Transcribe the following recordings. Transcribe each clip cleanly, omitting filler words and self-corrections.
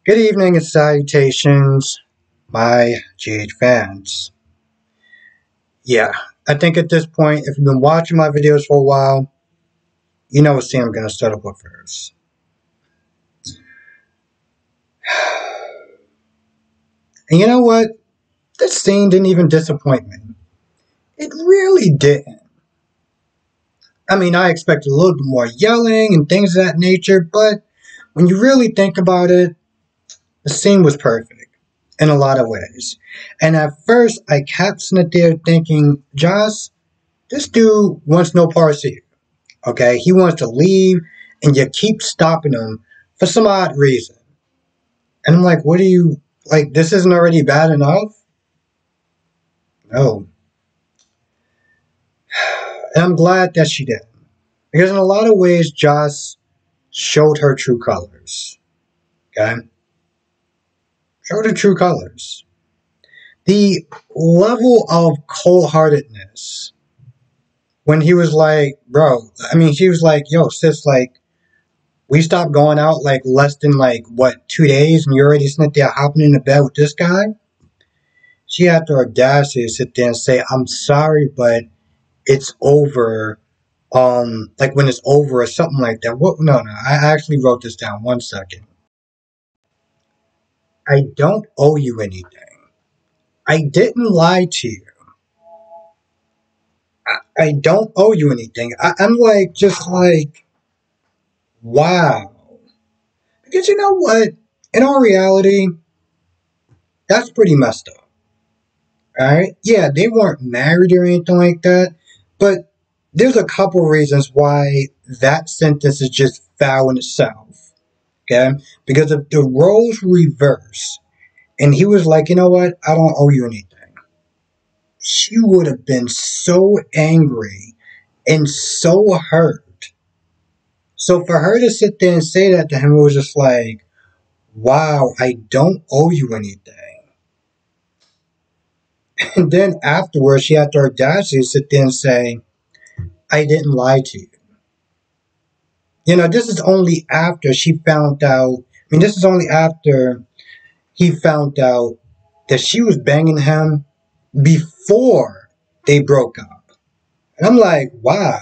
Good evening and salutations, my GH fans. Yeah, I think at this point, if you've been watching my videos for a while, you know what scene I'm going to start up with first. And you know what? This scene didn't even disappoint me. It really didn't. I mean, I expected a little bit more yelling and things of that nature, but when you really think about it, the scene was perfect in a lot of ways. And at first, I kept sitting there thinking, Joss, this dude wants no parts of you. Okay, he wants to leave, and you keep stopping him for some odd reason. And I'm like, what do you like? This isn't already bad enough? No. And I'm glad that she did. Because in a lot of ways, Joss showed her true colors. Okay? Showed her true colors. The level of cold heartedness when he was like, bro, I mean, she was like, yo, sis, like, we stopped going out like less than like, what, 2 days, and you're already sitting there hopping into bed with this guy? She had the audacity to sit there and say, I'm sorry, but it's over. Like when it's over or something like that. What? No, no. I actually wrote this down. 1 second. I don't owe you anything. I didn't lie to you. I don't owe you anything. I'm like, just like, wow. Because you know what? In all reality, that's pretty messed up. Alright? Yeah, they weren't married or anything like that. But there's a couple reasons why that sentence is just foul in itself. Okay? Because if the roles reverse and he was like, you know what, I don't owe you anything, she would have been so angry and so hurt. So for her to sit there and say that to him, it was just like, wow, I don't owe you anything. And then afterwards, she had the audacity to sit there and say, I didn't lie to you. You know, this is only after she found out. I mean, this is only after he found out that she was banging him before they broke up. And I'm like, wow.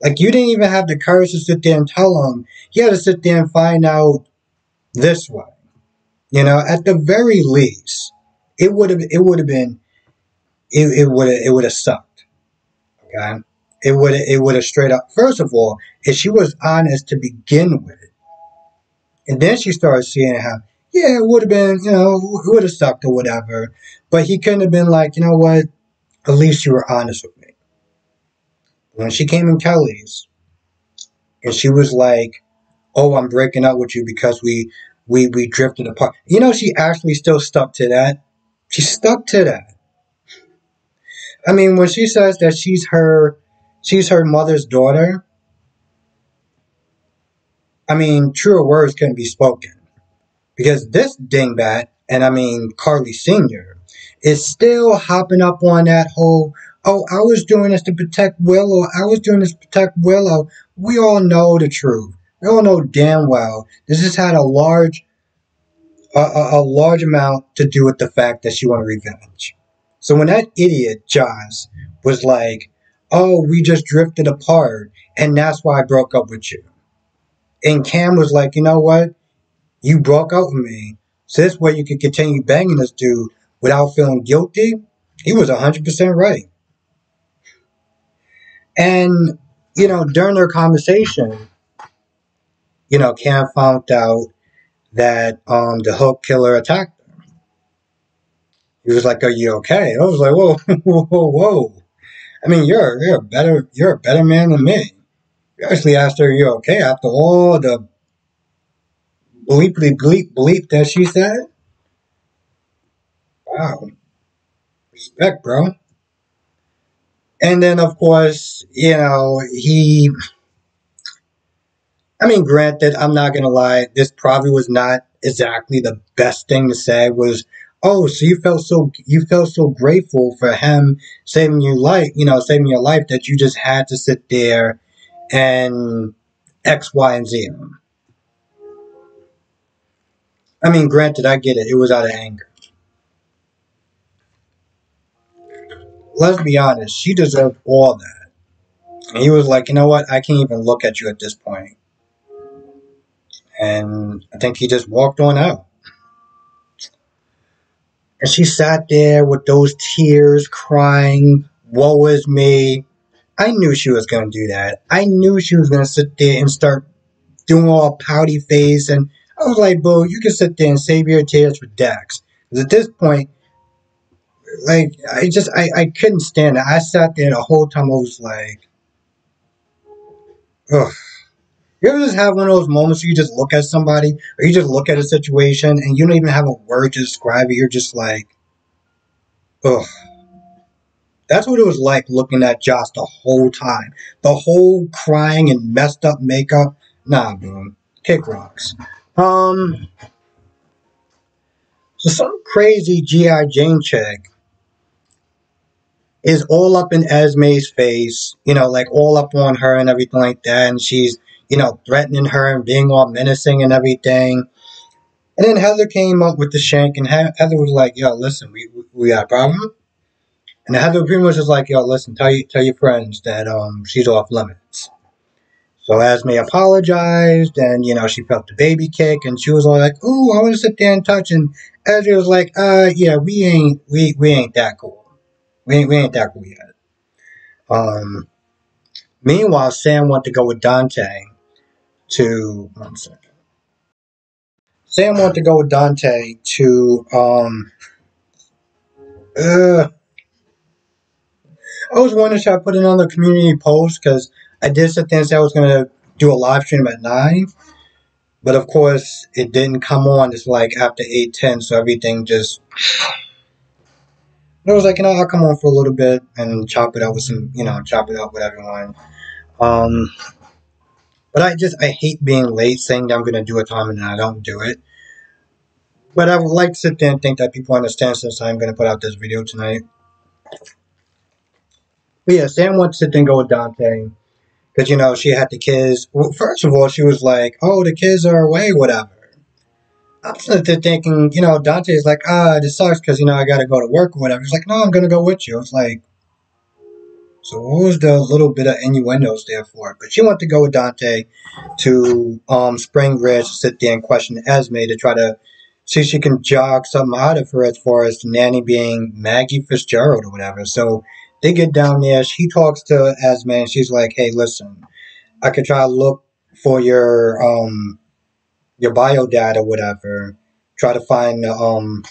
Like, you didn't even have the courage to sit there and tell him. You had to sit there and find out this way. You know, at the very least, it would have sucked. Okay? It would have straight up. First of all, if she was honest to begin with, and then she started seeing how, yeah, it would have been, you know, it would have sucked or whatever. But he couldn't have been like, you know what, at least you were honest with me. When she came in Kelly's, and she was like, oh, I'm breaking up with you because we drifted apart. You know, she actually still stuck to that. She stuck to that. I mean, when she says that she's her mother's daughter, I mean, truer words couldn't be spoken. Because this dingbat, and I mean Carly Sr., is still hopping up on that whole, oh, I was doing this to protect Willow. I was doing this to protect Willow. We all know the truth. We all know damn well this has had a large amount to do with the fact that she wanted revenge. So when that idiot, Joss, was like, oh, we just drifted apart, and that's why I broke up with you. And Cam was like, you know what? You broke up with me, so this way you could continue banging this dude without feeling guilty. He was 100% right. And, you know, during their conversation, you know, Cam found out that the hook killer attacked her. He was like, are you okay? And I was like, whoa, whoa, whoa, whoa. I mean, you're a better man than me. You actually asked her, you okay after all the bleep that she said? Wow. Respect, bro. And then, of course, you know, I mean, granted, I'm not going to lie, this probably was not exactly the best thing to say was, oh, so you felt so grateful for him saving your life, you know, saving your life that you just had to sit there and X, Y, and Z. I mean, granted, I get it. It was out of anger. Let's be honest. She deserved all that. And he was like, you know what? I can't even look at you at this point. And I think he just walked on out. And she sat there with those tears, crying, woe is me. I knew she was going to do that. I knew she was going to sit there and start doing all pouty face. And I was like, boo, you can sit there and save your tears for Dax. Because at this point, like, I couldn't stand it. I sat there the whole time. I was like, ugh. You ever just have one of those moments where you just look at somebody or you just look at a situation and you don't even have a word to describe it? You're just like, ugh. That's what it was like looking at Joss the whole time. The whole crying and messed up makeup. Nah, boom. Kick rocks. So some crazy G.I. Jane chick is all up in Esme's face, like all up on her and everything like that. And she's, threatening her and being all menacing and everything. And then Heather came up with the shank, and Heather was like, yo, listen, we got a problem. And Heather pretty much was like, yo, listen, tell your friends that she's off limits. So Esme apologized, and she felt the baby kick, and she was all like, "Ooh, I want to sit there and touch." And Ezra was like, yeah, we ain't that cool. We ain't that cool yet." Meanwhile, Sam went to go with Dante to 1 second. Sam went to go with Dante to I was wondering should I put it on the community post because I did sit there and say I was gonna do a live stream at 9. But of course, it didn't come on. It's like after 8:10, so everything just. I was like, I'll come on for a little bit and chop it up with chop it up with everyone. But I hate being late, saying that I'm gonna do a time and then I don't do it. But I would like to sit there and think that people understand since I'm gonna put out this video tonight. But yeah, Sam went to sit there and go with Dante because she had the kids. Well, first of all, she was like, "Oh, the kids are away, whatever." I'm sitting thinking, Dante's like, this sucks because, I got to go to work or whatever. He's like, no, I'm going to go with you. It's like, so what was the little bit of innuendos there for? But she wanted to go with Dante to Spring Ridge to sit there and question Esme to try to see if she can jog something out of her as far as the nanny being Maggie Fitzgerald or whatever. So they get down there. She talks to Esme and she's like, hey, listen, I could try to look for your bio data or whatever, try to find the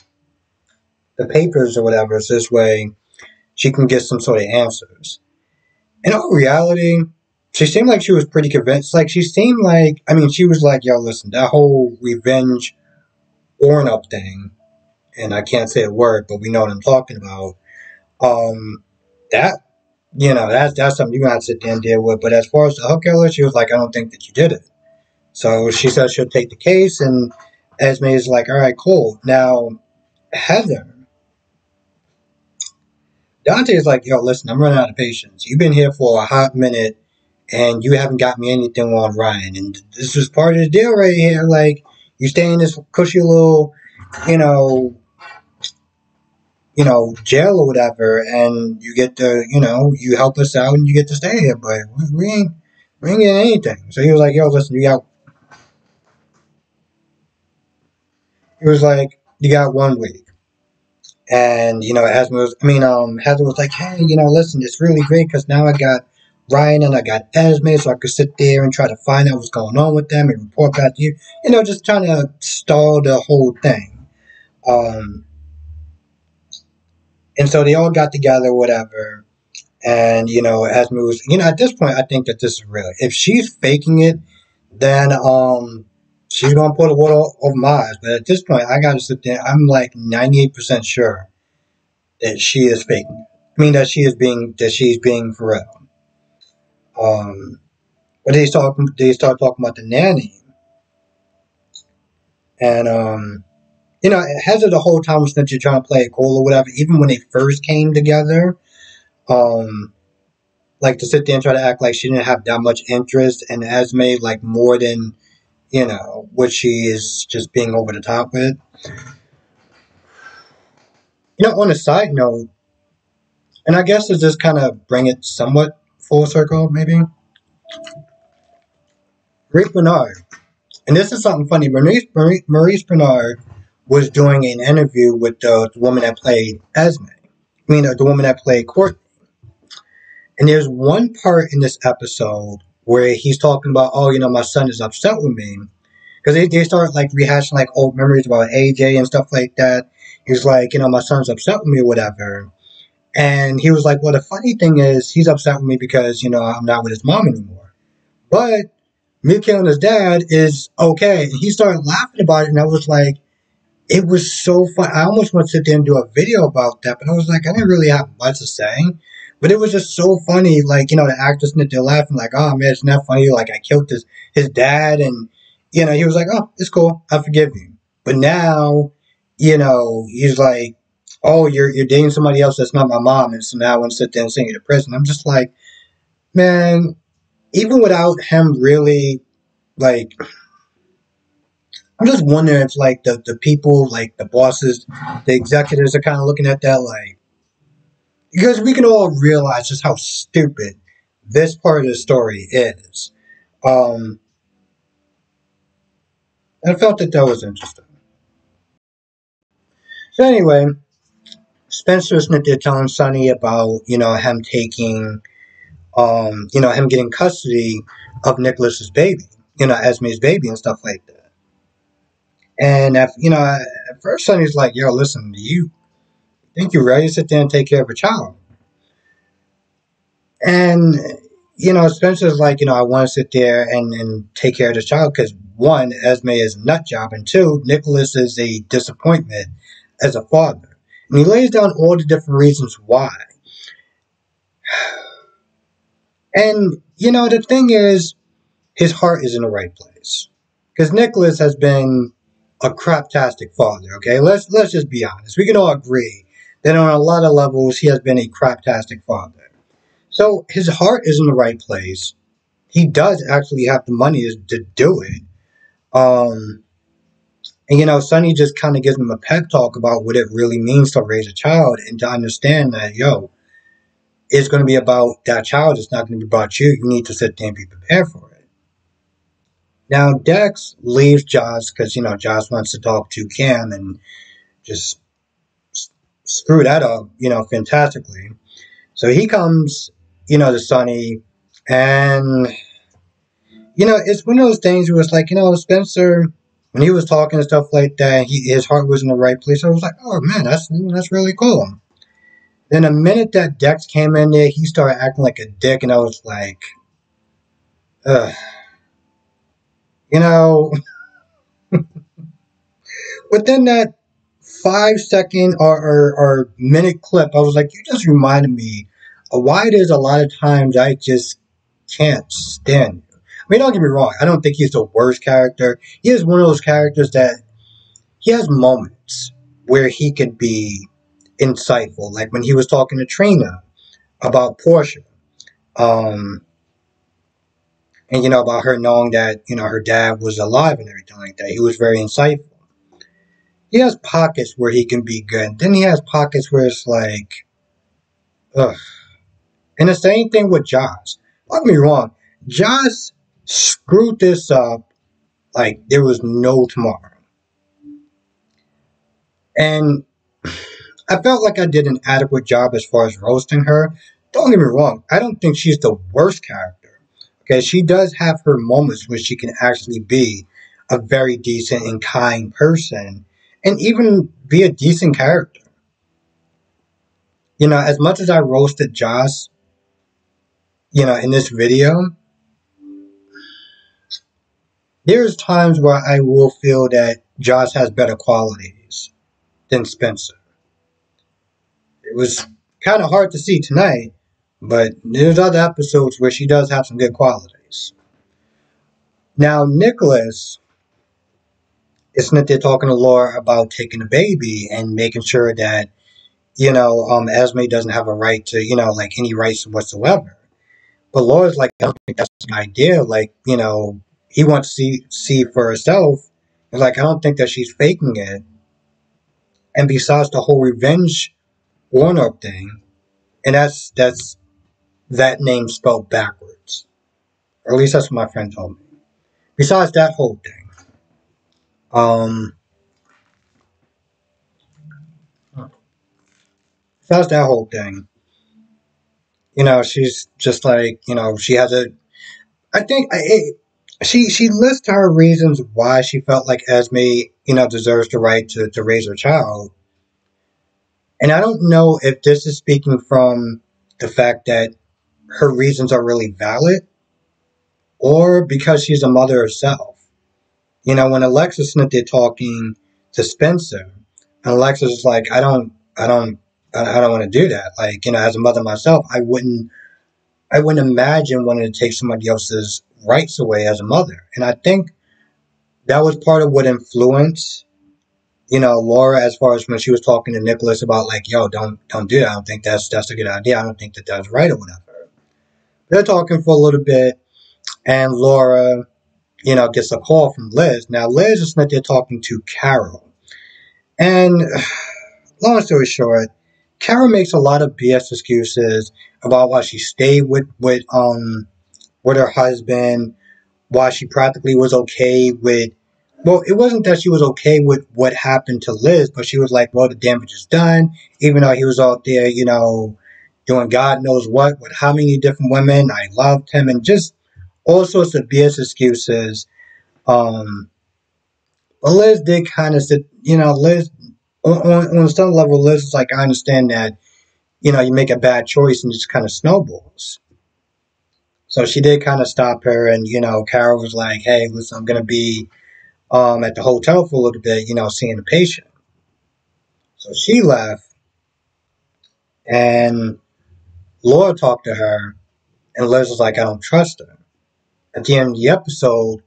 papers or whatever, so this way she can get some sort of answers. In all reality, she seemed like she was pretty convinced. Like, she seemed like, she was like, yo, listen, that whole revenge Ornup thing, and I can't say a word, but we know what I'm talking about, that, that's something you're going to have to sit there and deal with. But as far as the hook killer, she was like, I don't think that you did it. So she said she'll take the case, and Esme is like, all right, cool. Now, Heather, Dante is like, yo, listen, I'm running out of patience. You've been here for a hot minute, and you haven't got me anything on Ryan. And this is part of the deal right here. Like, you stay in this cushy little, jail or whatever, and you get to, you help us out, and you get to stay here. But we ain't getting anything. So he was like, yo, listen, you got 1 week. And, Heather was like, hey, listen, it's really great because now I got Ryan and I got Esme, so I could sit there and try to find out what's going on with them and report back to you. Just trying to stall the whole thing. And so they all got together, whatever. And, Esme was, at this point, I think that this is real. If she's faking it, then, she's going to put a water over my eyes. But at this point, I got to sit there. I'm like 98% sure that she is faking it. That she's being for real. But they start talking about the nanny. And, Heather the whole time was snitching trying to play it cool or whatever. Even when they first came together, like to sit there and try to act like she didn't have that much interest in Esme, like more than, which she is just being over the top with. On a side note, and I guess to just kind of bring it somewhat full circle, maybe, Maurice Bernard. And this is something funny. Maurice Bernard was doing an interview with the woman that played Esme. The woman that played Courtney. And there's one part in this episode where he's talking about, oh, my son is upset with me. Because they start like rehashing like old memories about AJ and stuff like that. He's like, my son's upset with me or whatever. And he was like, well, the funny thing is he's upset with me because, I'm not with his mom anymore. But me killing his dad is okay. And he started laughing about it. And I was like, it was so fun. I almost want to sit there and do a video about that. But I was like, I didn't really have much to say. But it was just so funny. Like, the actors sitting there laughing like, oh, man, it's not funny. Like, I killed his dad. And, he was like, oh, it's cool. I forgive you. But now, he's like, oh, you're dating somebody else that's not my mom. And so now I want to sit there and send you to prison. I'm just like, man, even without him really, like, I'm just wondering if, like, the people, like, the bosses, the executives are kind of looking at that, like, because we can all realize just how stupid this part of the story is. I felt that was interesting. So anyway, Spencer was there telling Sonny about, him taking, him getting custody of Nicholas's baby, Esme's baby and stuff like that. And, at first Sonny's like, yo, listen, do you think you're ready to sit there and take care of a child? And, Spencer's like, I want to sit there and take care of the child because, one, Esme is a nut job, and two, Nicholas is a disappointment as a father. And he lays down all the different reasons why. And, the thing is, his heart is in the right place. Because Nicholas has been a craptastic father, okay? Let's just be honest. We can all agree that on a lot of levels, he has been a craptastic father. So his heart is in the right place. He does actually have the money to do it. And, Sonny just kind of gives him a pep talk about what it really means to raise a child and to understand that, it's going to be about that child. It's not going to be about you. You need to sit there and be prepared for it. Now, Dex leaves Joss because, Joss wants to talk to Cam and just screw that up, fantastically. So he comes, to Sonny, and, it's one of those things where it's like, Spencer, when he was talking and stuff like that, his heart was in the right place. I was like, oh, man, that's really know. Then the minute that Dex came in there, he started acting like a dick, and I was like, ugh. Within that 5 second or minute clip, I was like, you just reminded me of why there's a lot of times I just can't stand you. I mean, don't get me wrong. I don't think he's the worst character. He is one of those characters that he has moments where he could be insightful. Like when he was talking to Trina about Portia. And, about her knowing that, her dad was alive and everything like that. He was very insightful. He has pockets where he can be good. Then he has pockets where it's like, ugh. And the same thing with Joss. Don't get me wrong. Joss screwed this up like there was no tomorrow. And I felt like I did an adequate job as far as roasting her. Don't get me wrong. I don't think she's the worst character. Okay, she does have her moments where she can actually be a very decent and kind person and even be a decent character. As much as I roasted Joss, in this video, there's times where I will feel that Joss has better qualities than Spencer. It was kind of hard to see tonight, but there's other episodes where she does have some good qualities. Now, Nicholas is not there talking to Laura about taking a baby and making sure that, Esme doesn't have a right to, any rights whatsoever. But Laura's like, I don't think that's an idea. Like, he wants to see for herself. It's like, I don't think that she's faking it. And besides the whole revenge Warnock thing, and that's that name spelled backwards. Or at least that's what my friend told me. Besides that whole thing, um, besides that whole thing, she's just like, she has a. I think she lists her reasons why she felt like Esme, deserves the right to raise her child. And I don't know if this is speaking from the fact that her reasons are really valid or because she's a mother herself. When Alexis and they're talking to Spencer, and Alexis is like, I don't want to do that. Like, as a mother myself, I wouldn't imagine wanting to take somebody else's rights away as a mother. And I think that was part of what influenced, Laura, as far as when she was talking to Nicholas about like, yo, don't do that. I don't think that's a good idea. I don't think that's right or whatever. They're talking for a little bit, and Laura, gets a call from Liz. Now Liz is not there talking to Carol. And long story short, Carol makes a lot of BS excuses about why she stayed with her husband, why she practically was okay with. Well, it wasn't that she was okay with what happened to Liz, but she was like, well, the damage is done, even though he was out there, doing God knows what with how many different women. I loved him, and just all sorts of BS excuses. But Liz did kind of sit, Liz, on some level, Liz is like, I understand that, you make a bad choice and it just kind of snowballs. So she did kind of stop her, and, Carol was like, hey, listen, I'm going to be at the hotel for a little bit, seeing the patient. So she left, and Laura talked to her, and Liz was like, I don't trust her. At the end of the episode,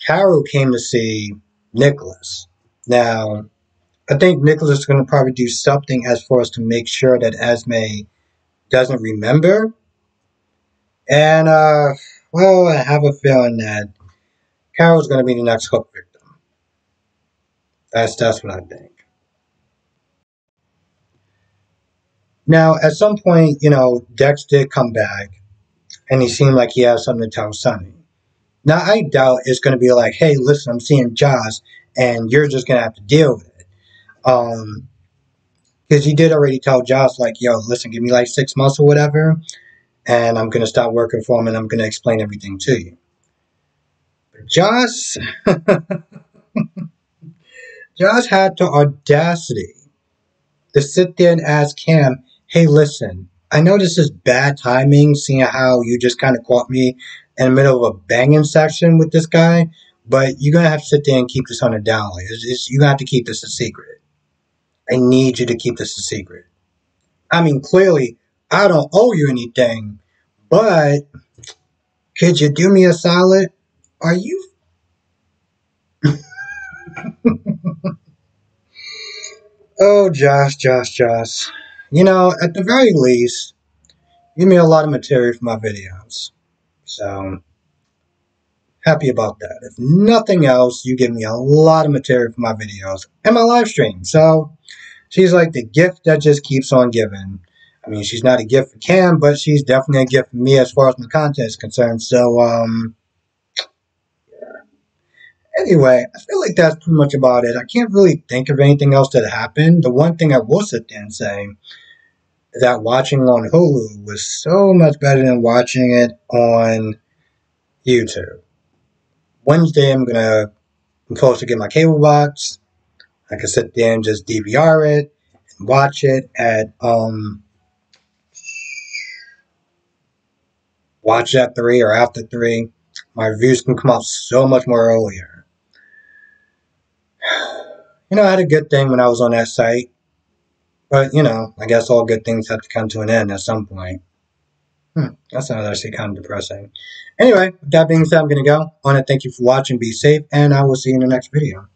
Carol came to see Nicholas. Now, I think Nicholas is going to probably do something as far as to make sure that Esme doesn't remember. And, well, I have a feeling that Carol's going to be the next Hook victim. That's what I think. Now, at some point, Dex did come back, and he seemed like he has something to tell Sonny. Now, I doubt it's going to be like, hey, listen, I'm seeing Joss, and you're just going to have to deal with it. Because he did already tell Joss, like, yo, listen, give me like 6 months or whatever, and I'm going to stop working for him, and I'm going to explain everything to you. But Joss had the audacity to sit there and ask Cam, hey, listen, I know this is bad timing, seeing how you just kind of caught me in the middle of a banging session with this guy, but you're going to have to sit there and keep this on the down low. You're going to have to keep this a secret. I need you to keep this a secret. I mean, clearly, I don't owe you anything, but could you do me a solid? Are you... Oh, Josh. At the very least, give me a lot of material for my videos. So, happy about that. If nothing else, you give me a lot of material for my videos and my live stream. So, she's like the gift that just keeps on giving. I mean, she's not a gift for Cam, but she's definitely a gift for me as far as my content is concerned. So, anyway, I feel like that's pretty much about it. I can't really think of anything else that happened. The one thing I will sit there and say is that watching on Hulu was so much better than watching it on YouTube. Wednesday, I'm supposed to get my cable box. I can sit there and just DVR it and watch it at 3 or after 3. My reviews can come out so much more earlier. I had a good thing when I was on that site. But, I guess all good things have to come to an end at some point. That sounds actually kind of depressing. Anyway, with that being said, I'm going to go. I want to thank you for watching. Be safe, and I will see you in the next video.